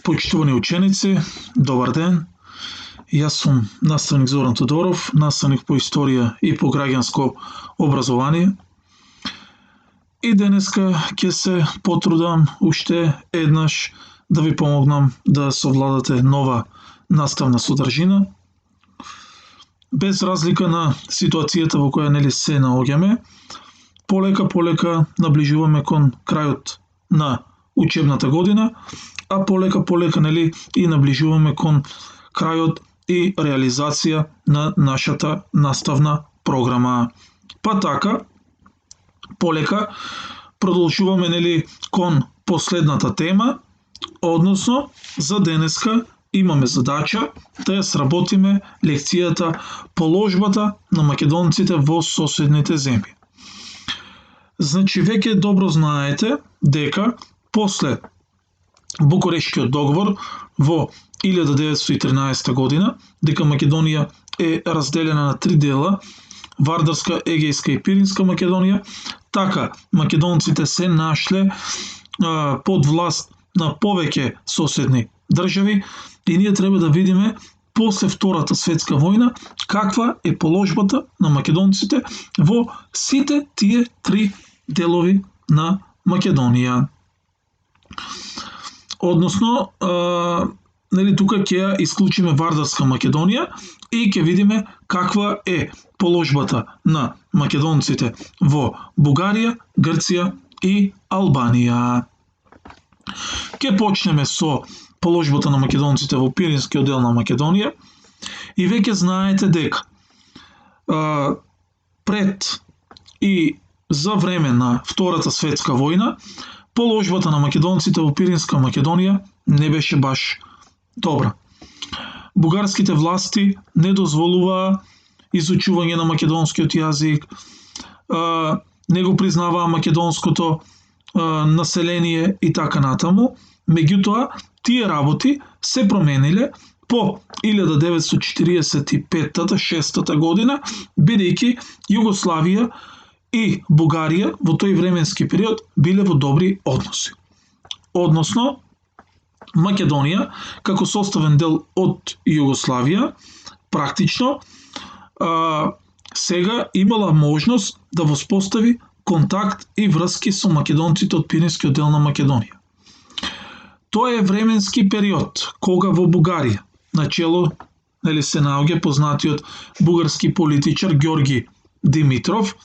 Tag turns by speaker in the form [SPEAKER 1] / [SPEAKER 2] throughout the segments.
[SPEAKER 1] Почитувани ученици, добар ден. Јас сум наставник Зоран Тодоров, наставник по историја и по граѓанско образование. И денеска ќе се потрудам уште еднаш да ви помогнам да совладате нова наставна содржина. Без разлика на ситуацијата во која се наоѓаме, полека наближуваме кон крајот на учебната година, а полека и наближуваме кон крајот и реализација на нашата наставна програма. Па така, полека продолжуваме кон последната тема, односно за денеска имаме задача да ја сработиме лекцијата положбата на македонците во соседните земји. Значи, веќе добро знаете дека после Букурештскиот договор во 1913 година, дека Македонија е разделена на три дела: Вардарска, Егејска и Пиринска Македонија, така македонците се нашле под власт на повеќе соседни држави и ние треба да видиме после Втората светска војна каква е положбата на македонците во сите тие три делови на Македонија. Односно, тука ќе ја исклучиме Вардарска Македонија и ќе видиме каква е положбата на македонците во Бугарија, Грција и Албанија. Ќе почнеме со положбата на македонците во Пиринскиот дел на Македонија и веќе знаете дека пред и за време на Втората светска војна положбата на македонците во Пиринска Македонија не беше баш добра. Бугарските власти не дозволуваа изучување на македонскиот јазик, не го признаваа македонското население и така натаму. Меѓутоа, тие работи се промениле по 1945-6 година, бидејќи Југославија и Бугарија во тој временски период биле во добри односи. Односно, Македонија, како составен дел од Југославија, практично сега имала можност да воспостави контакт и врски со македонците од Пиринскиот дел на Македонија. Тоа е временски период кога во Бугарија начело се наоѓа познатиот бугарски политичар Ѓорги Димитров,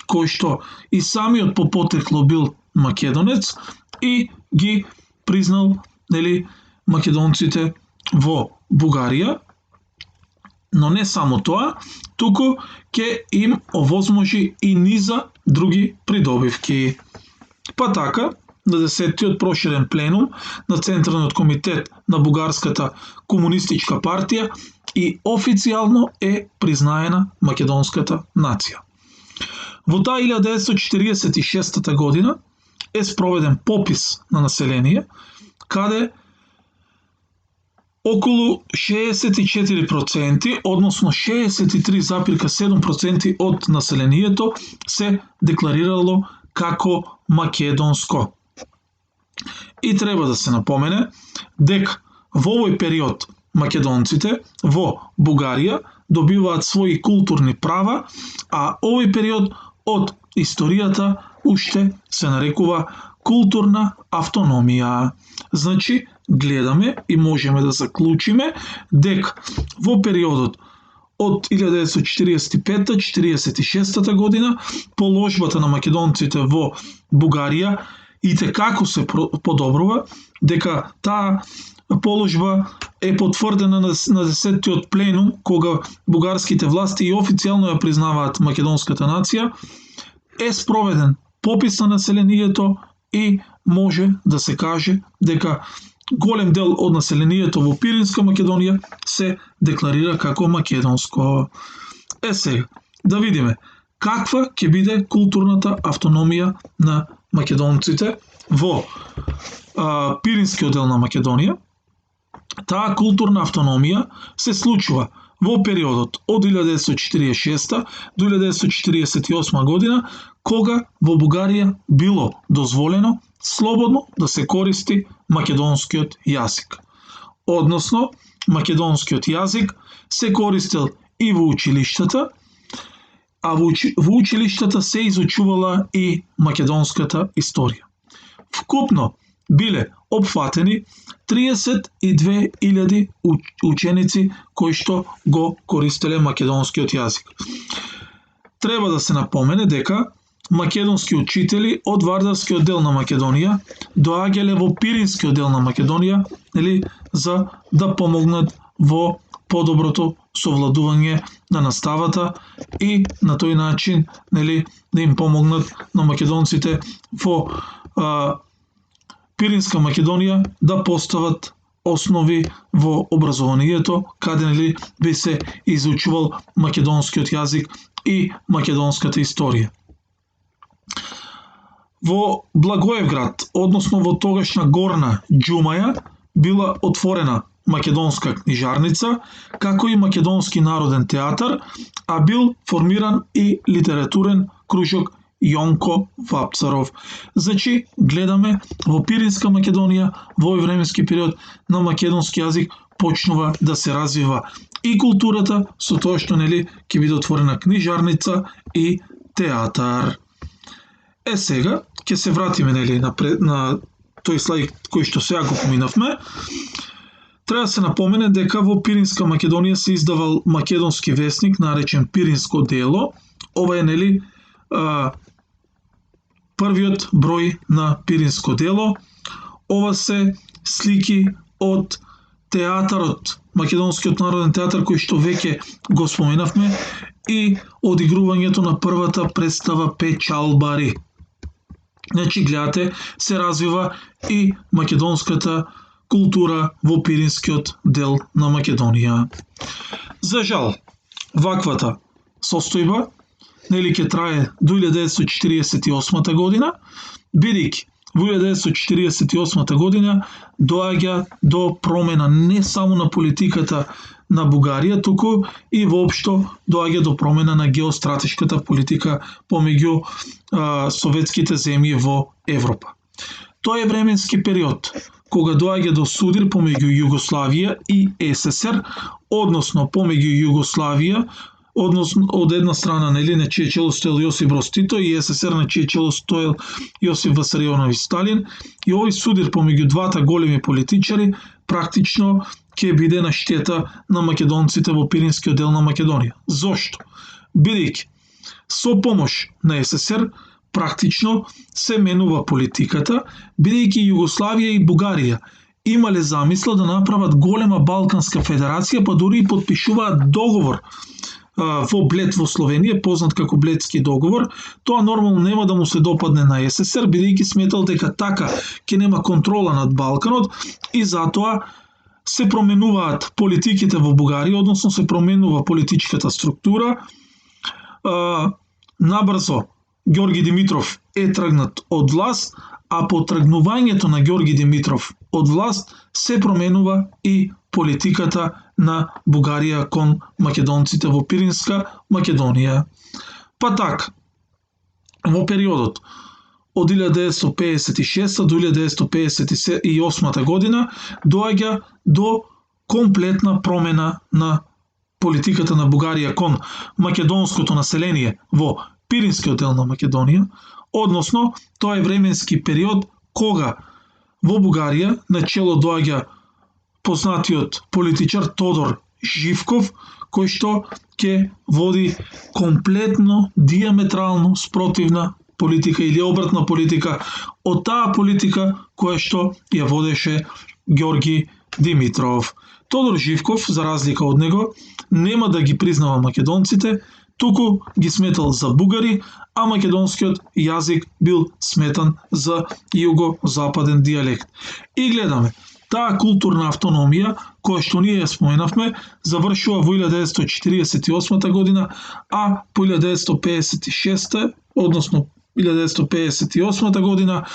[SPEAKER 1] кој што и самиот по потекло бил македонец и ги признал македонците во Бугарија, но не само тоа, туку ќе им овозможи и низа други придобивки. Па така, на 10-тиот проширен пленум на Централниот комитет на Бугарската комунистичка партија и официјално е признаена македонската нација. Во таа 1946 година е спроведен попис на население, каде околу 64%, односно 63,7% од населението се декларирало како македонско. И треба да се напомене дека во овој период македонците во Бугарија добиваат своји културни права, а овој период од историјата уште се нарекува културна автономија. Значи, гледаме и можеме да заклучиме дека во периодот од 1945-46 година положбата на македонците во Бугарија итекако се подобрува, дека таа положба е потврдена на 10-тиот пленум, кога бугарските власти и официјално ја признаваат македонската нација, е спроведен попис на населението и може да се каже дека голем дел од населението во Пиринска Македонија се декларира како македонско. Сега, да видиме каква ќе биде културната автономија на македонците во Пиринскиот дел на Македонија. Таа културна автономија се случува во периодот од 1946 до 1948 година, кога во Бугарија било дозволено слободно да се користи македонскиот јазик. односно македонскиот јазик, се користел и во училиштата, а во училиштата се изучувала и македонската историја. Вкупно биле опфатени 32.000 ученици кои што го користеле македонскиот јазик. Треба да се напомене дека македонски учители од Вардарскиот дел на Македонија доаѓале во Пиринскиот дел на Македонија, за да помогнат во подоброто совладување на наставата и на тој начин, да им помогнат на македонците во Пиринска Македонија да постават основи во образованието, каде би се изучувал македонскиот јазик и македонската историја. Во Благоевград, односно во тогашна Горна Џумаја, била отворена македонска книжарница, како и македонски народен театар, а бил формиран и литературен кружок Јонко Вапцаров. Значи, гледаме во Пиринска Македонија во овој временски период на македонски јазик почнува да се развива и културата, со тоа што ќе биде отворена книжарница и театар. Сега ќе се вратиме на тој слайд кој што сега го поминавме. Треба да се напомене дека во Пиринска Македонија се издавал македонски весник наречен Пиринско дело. Ова е првиот број на Пиринско дело. Ова се слики од театарот, македонскиот народен театар кој што веќе го споменавме, и одигрувањето на првата представа Печалбари. Значи, гледате, се развива и македонската култура во Пиринскиот дел на Македонија. За жал, ваквата состојба ќе трае до 1948 година, бидејќи во 1948 година доаѓа до промена не само на политиката на Бугарија, туку и воопшто доаѓа до промена на геостратешката политика помеѓу советските земји во Европа. Тој е временски период кога доаѓа до судир помеѓу Југославија и СССР, односно помеѓу Југославија, односно од една страна на чие чело стоел Јосип Броз Тито и СССР на чие чело стоел Јосип Висарионовиќ Сталин, и овој судир помеѓу двата големи политичари практично ќе биде на штета на македонците во Пиринскиот дел на Македонија. Зошто? Бидејќи со помош на СССР практично се менува политиката, бидејќи Југославија и Бугарија имале замисла да направат голема Балканска федерација, па дури и подпишуваат договор во Блед во Словенија, познат како Бледски договор. Тоа нормално нема да му се допадне на СССР, бидејќи сметал дека така ќе нема контрола над Балканот, и затоа се променуваат политиките во Бугарија, односно се променува политичката структура. Набрзо Ѓорги Димитров е тргнат од власт, а по тргнувањето на Ѓорги Димитров од власт се променува и политиката на Бугарија кон македонците во Пиринска Македонија. Па така, во периодот од 1956 до 1958 година доаѓа до комплетна промена на политиката на Бугарија кон македонското население во Пиринскиот дел на Македонија, односно тоа е временски период кога во Бугарија на чело доаѓа познатиот политичар Тодор Живков, кој што ќе води комплетно, диаметрално спротивна политика или обратна политика од таа политика која што ја водеше Ѓорги Димитров. Тодор Живков, за разлика од него, нема да ги признава македонците, туку ги сметал за бугари, а македонскиот јазик бил сметан за југо-западен дијалект. И гледаме, таа културна автономија, која што ние ја споменавме, завршува во 1948 година, а по 1956, односно 1958 година,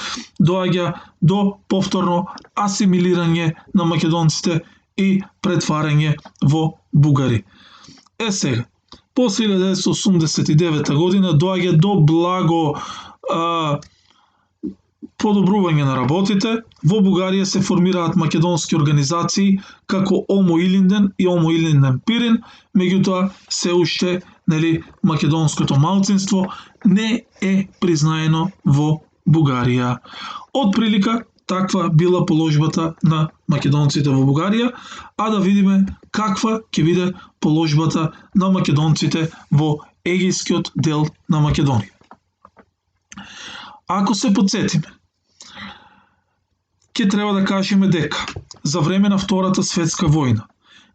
[SPEAKER 1] доаѓа до повторно асимилирање на македонците и претварање во бугари. Сега, после 1989 година доаѓа до благо подобрување на работите, во Бугарија се формираат македонски организации како Омо Илинден и Омо Илинден Пирин, меѓутоа се уште македонското малцинство не е признаено во Бугарија. Од прилика таква била положбата на македонците во Бугарија, а да видиме каква ќе биде положбата на македонците во егејскиот дел на Македонија. Ако се потсетиме, ќе треба да кажеме дека за време на Втората светска војна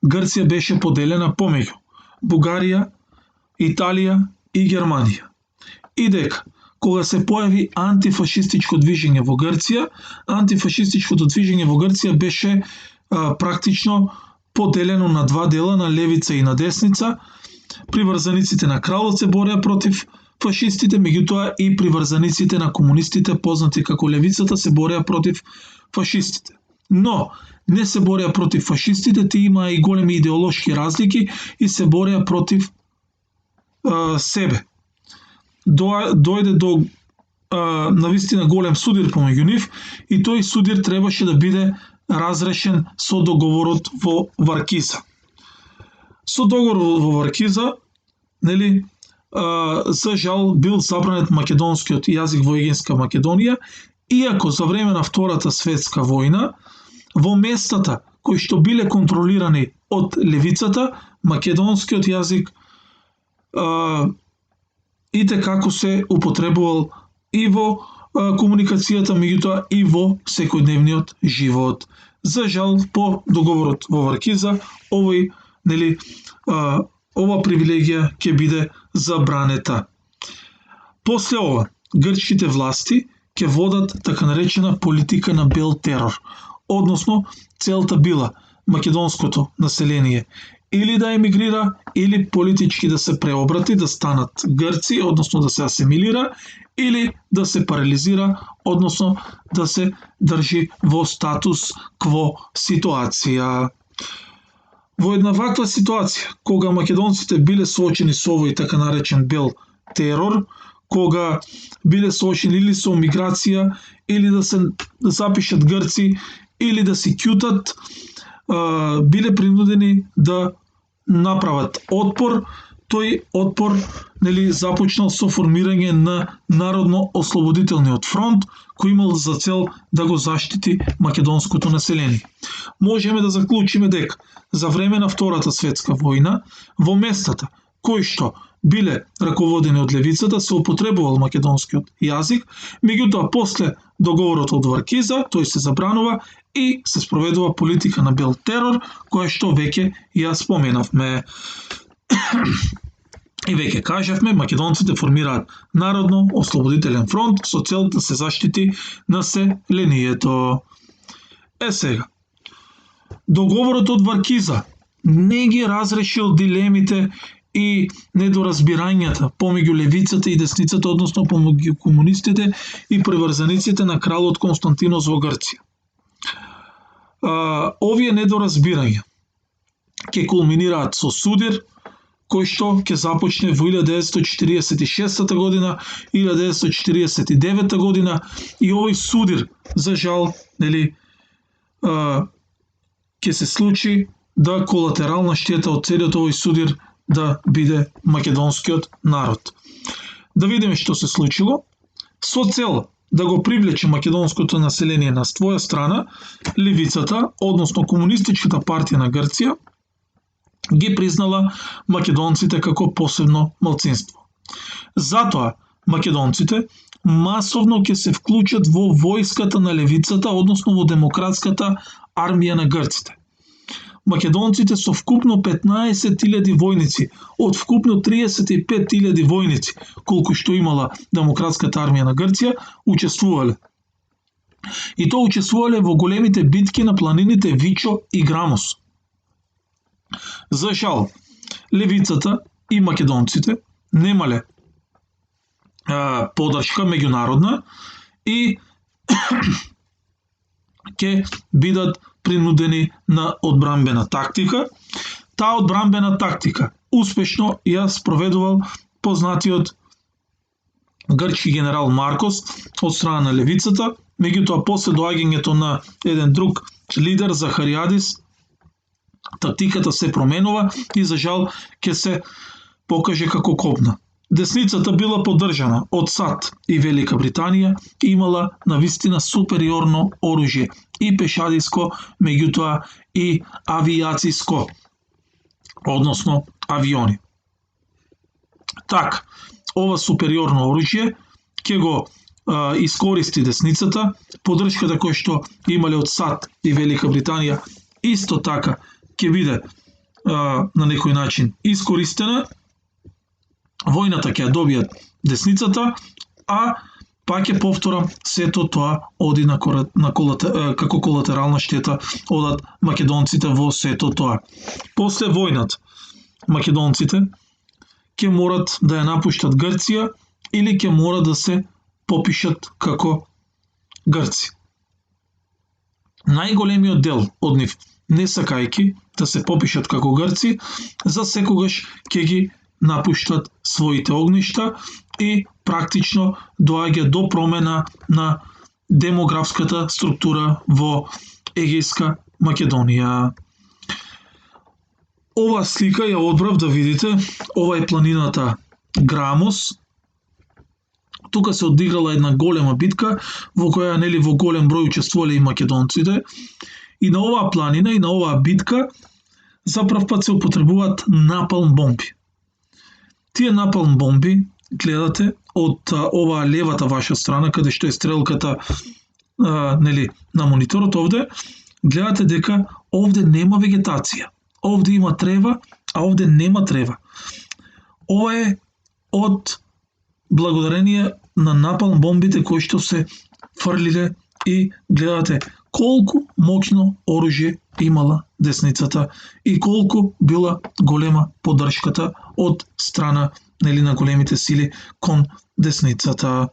[SPEAKER 1] Грција беше поделена помеѓу Бугарија, Италија и Германија. И дека кога се појави антифашистичко движење во Грција, антифашистичкото движење во Грција беше практично поделено на два дела, на левица и на десница. Приврзаниците на кралот се бореа против фашистите, меѓутоа и приврзаниците на комунистите, познати како левицата, се бореа против фашистите. Но не се бореа против фашистите, тие имаа и големи идеолошки разлики и се бореа против себе. Дојде до навистина голем судир помеѓу нив и тој судир требаше да биде разрешен со договорот во Варкиза. Со договорот во Варкиза, за жал бил забранет македонскиот јазик во егејска Македонија, иако за време на Втората светска војна во местата кои што биле контролирани од левицата, македонскиот јазик итекако се употребувал и во комуникацијата, меѓутоа и во секојдневниот живот. За жал, по договорот во Варкиза, ова привилегија ќе биде забранета. После ова, грчките власти ќе водат така наречена политика на бел терор, односно целта била македонското население или да емигрира, или политички да се преобрати, да станат грци, односно да се асимилира, или да се парализира, односно да се држи во статус кво ситуација. Во една ваква ситуација, кога македонците биле соочени со овој така наречен бел терор, кога биле соочени или со миграција, или да се запишат грци, или да се ќутат, биле принудени да направат отпор. Тој отпор започнал со формирање на Народно-ослободителниот фронт, кој имал за цел да го заштити македонското население. Можеме да заклучиме дека за време на Втората светска војна во местата кои што биле раководени од левицата се употребувал македонскиот јазик, меѓутоа после договорот од Варкиза тој се забранува и се спроведува политика на бел терор, која што веќе ја споменавме. И веќе кажавме, македонците формираат Народно-ослободителен фронт со цел да се заштити населението. Сега, договорот од Варкиза не ги разрешил дилемите и недоразбирањата помеѓу левицата и десницата, односно помеѓу комунистите и приврзаниците на кралот Константинос во Грција. Овие недоразбирања ќе кулминираат со судир кој што ќе започне во 1946 година, 1949 година, и овој судир, за жал, ќе се случи да колатерална штета од целиот овој судир да биде македонскиот народ. Да видиме што се случило. Со цел да го привлече македонското население на своја страна, левицата, односно комунистичката партија на Грција, ги признала македонците како посебно малцинство. Затоа македонците масовно ќе се вклучат во војската на левицата, односно во демократската армија на грците. Македонците со вкупно 15.000 војници од вкупно 35.000 војници, колку што имала демократската армија на Грција, учествувале. И тоа учествувале во големите битки на планините Вичо и Грамос. За жал, левицата и македонците немале подршка меѓународна и ќе бидат принудени на одбранбена тактика. Таа одбранбена тактика успешно ја спроведувал познатиот грчки генерал Маркос од страна на левицата, меѓутоа после доаѓањето на еден друг лидер Захариадис, тактиката се променува и за жал ќе се покаже како копна. Десницата била поддржана од САД и Велика Британија и имала навистина супериорно оружје и пешадиско, меѓутоа и авијациско, односно авиони. Така, ова супериорно оружје ќе го искористи десницата, поддршката која што имале од САД и Велика Британија исто така ќе биде на некој начин искористена, војната ќе ја добијат десницата, а пак ќе повторам, сето тоа оди како колатерална штета одат македонците во сето тоа. После војната, македонците ќе морат да ја напуштат Грција или ќе морат да се попишат како грци. Најголемиот дел од нив, не сакајки да се попишат како грци, за секогаш ќе ги напуштат своите огништа и практично доаѓа до промена на демографската структура во Егејска Македонија. Ова слика ја одбрав да видите, ова е планината Грамос. Тука се одиграла една голема битка во која во голем број учествувале и македонците. И на оваа планина и на оваа битка за прв пат се употребуваат напалм бомби. Тие напалм бомби, гледате од оваа левата ваша страна, каде што е стрелката на мониторот овде, гледате дека овде нема вегетација. Овде има трева, а овде нема трева. Ова е од благодарение на напалм бомбите кои што се фрлиле и гледате колку моќно оружје имала десницата и колку била голема поддршката од страна на големите сили кон десницата.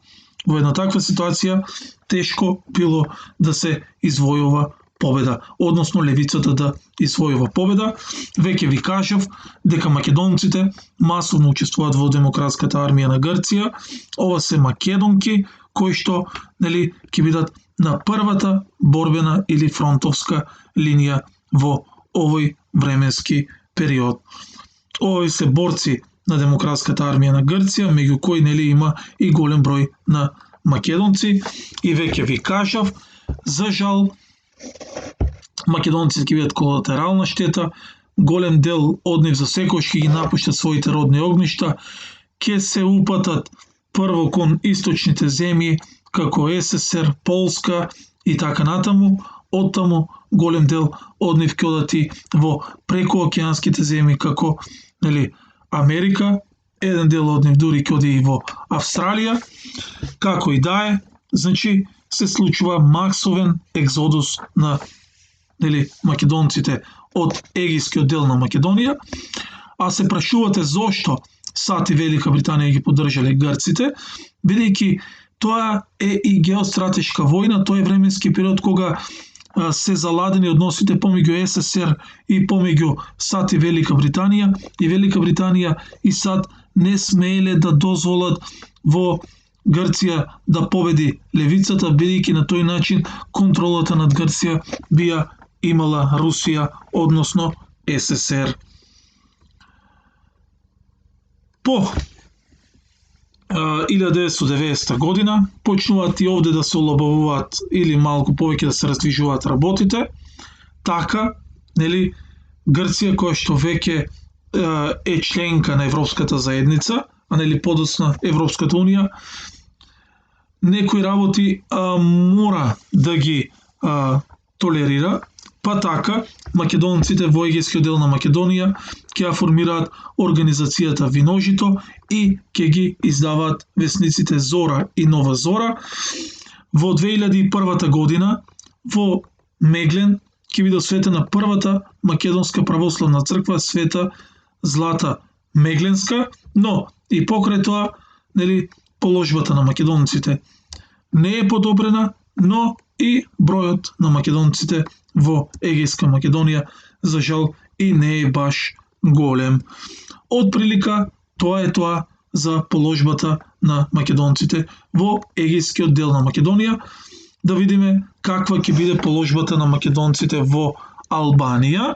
[SPEAKER 1] Во една таква ситуација тешко било да се извојува победа, односно левицата да извојува победа. Веќе ви кажав дека македонците масовно учествуваат во демократската армија на Грција. Ова се македонки кои што ќе бидат на првата борбена или фронтовска линија во овој временски период. Овој се борци на демократската армија на Грција, меѓу кои има и голем број на македонци. И веќе ви кажав, за жал, македонците ќе бидат колатерална штета, голем дел од нив за секојаш ќе ги напуштат своите родни огништа, ќе се упатат прво кон источните земји, како СССР, Полска и така натаму, оттаму голем дел од нив ќе одат и во прекоокеанските земји, како Америка, еден дел од нив дури ќе оди и во Австралија, како и да е, значи се случува масовен екзодус на македонците од егејскиот дел на Македонија, а се прашувате зошто САД и Велика Британија ги поддржале грците, бидејќи тоа е и геостратешка војна, тоа е временски период кога се заладени односите помеѓу СССР и помеѓу САД и Велика Британија, и Велика Британија и САД не смееле да дозволат во Грција да победи левицата, бидејќи на тој начин контролата над Грција би имала Русија, односно СССР. По 1990 година почнуваат и овде да се олабавуваат или малку повеќе да се раздвижуваат работите. Така, Грција која што веќе е членка на Европската заедница, а подоцна Европската унија, некои работи мора да ги толерира, па така македонците во егејскиот дел на Македонија ќе ја формираат организацијата Виножито и ќе ги издаваат весниците Зора и Нова Зора. Во 2001 година во Меглен ќе биде осветена првата македонска православна црква Света Злата Мегленска, но и покрај тоа, положбата на македонците не е подобрена, но и бројот на македонците во Егејска Македонија, за жал, и не е баш голем. Од прилика, тоа е тоа за положбата на македонците во егејскиот дел на Македонија. Да видиме каква ќе биде положбата на македонците во Албанија.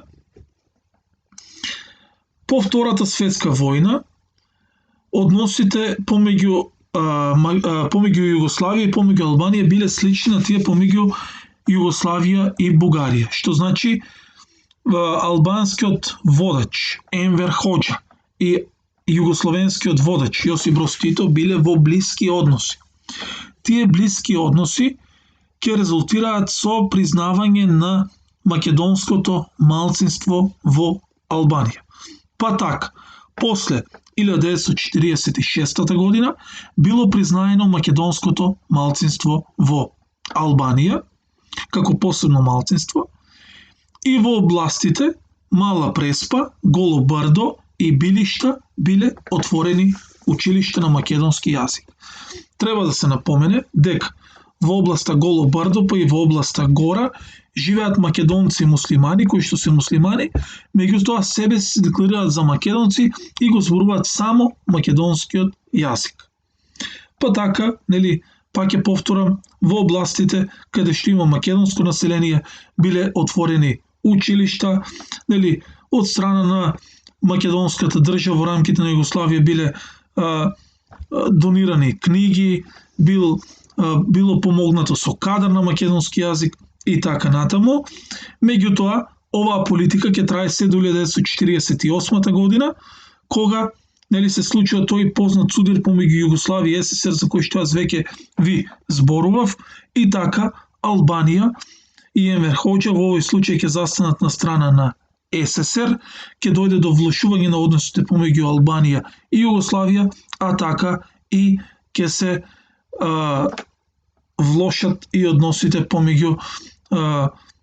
[SPEAKER 1] По Втората светска војна, односите помеѓу Југославија и помеѓу Албанија биле слични на тие помеѓу Југославија и Бугарија, што значи албанскиот водач Енвер Хоџа и југословенскиот водач Јосип Броз Тито биле во блиски односи. Тие блиски односи ќе резултираат со признавање на македонското малцинство во Албанија. Па така, после 1946 година било признаено македонското малцинство во Албанија како посебно малцинство и во областите Мала Преспа, Голо Брдо и Билишта биле отворени училишта на македонски јазик. Треба да се напомене дека во областа Голо Брдо па и во областа Гора живеат македонци муслимани кои што се муслимани, меѓутоа себе се декларираат за македонци и го зборуваат само македонскиот јазик. Па така, пак ќе повторам, во областите каде што има македонско население биле отворени училишта, од страна на македонската држава во рамките на Југославија биле донирани книги, било помогнато со кадар на македонски јазик и така натаму. Меѓутоа, оваа политика ќе трае се до 1948 година, кога се случува тој познат судир помеѓу Југославија и СССР за кој што јас веќе ви зборував, и така Албанија и Енвер Хоџа во овој случај ќе застанат на страна на СССР, ќе дојде до влошување на односите помеѓу Албанија и Југославија, а така и ќе се влошат и односите помеѓу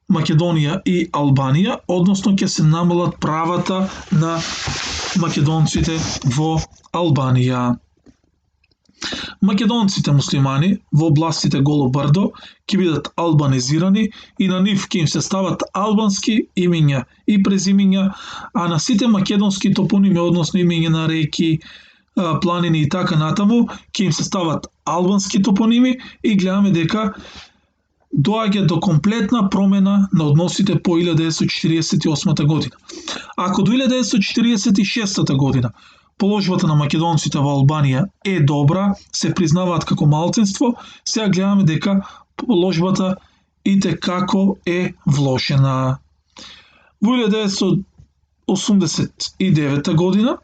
[SPEAKER 1] Македонија и Албанија, односно ќе се намалат правата на македонците во Албанија. Македонците муслимани во областите Голо Брдо ќе бидат албанизирани и на нив ќе им се стават албански имиња и презимиња, а на сите македонски топоними, односно имиња на реки, планини и така натаму, ќе им се стават албански топоними и гледаме дека доаѓа до комплетна промена на односите по 1948 година. Ако до 1946 година положбата на македонците во Албанија е добра, се признаваат како малцинство, сега гледаме дека положбата итекако е влошена. Во 1989 година,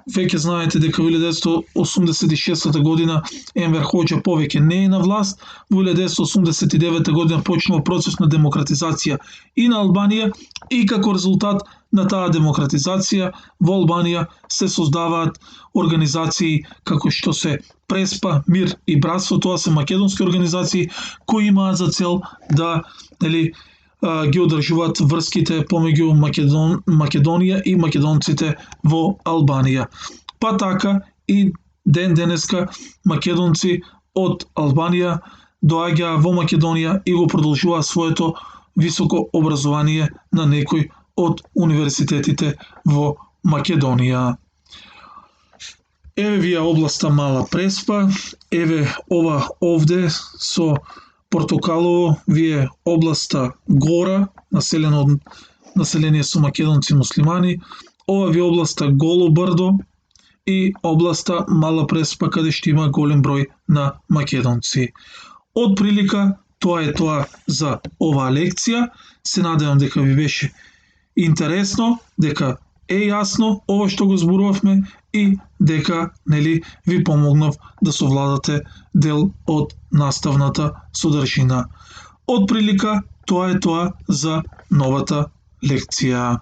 [SPEAKER 1] веќе знаете дека во 1986 година Енвер Хоџа повеќе не е на власт, во 1989 година почнува процес на демократизација и на Албанија и како резултат на таа демократизација во Албанија се создаваат организации како што се Преспа, Мир и Братство, тоа се македонски организации кои имаат за цел да ги одржуваат врските помеѓу Македонија и македонците во Албанија. Па така и ден денеска македонци од Албанија доаѓаа во Македонија и го продолжуваат своето високо образование на некој од универзитетите во Македонија. Еве вие областа Мала Преспа, еве ова овде со Портокалово, вие областа Гора, население со македонци муслимани, ова ви областа Голо Брдо и областа Мала Преспа, каде што има голем број на македонци. Од прилика, тоа е тоа за оваа лекција. Се надевам дека ви беше интересно, дека е јасно ова што го зборувавме и дека ви помогнав да совладате дел од наставната содржина. Од прилика, тоа е тоа за новата лекција.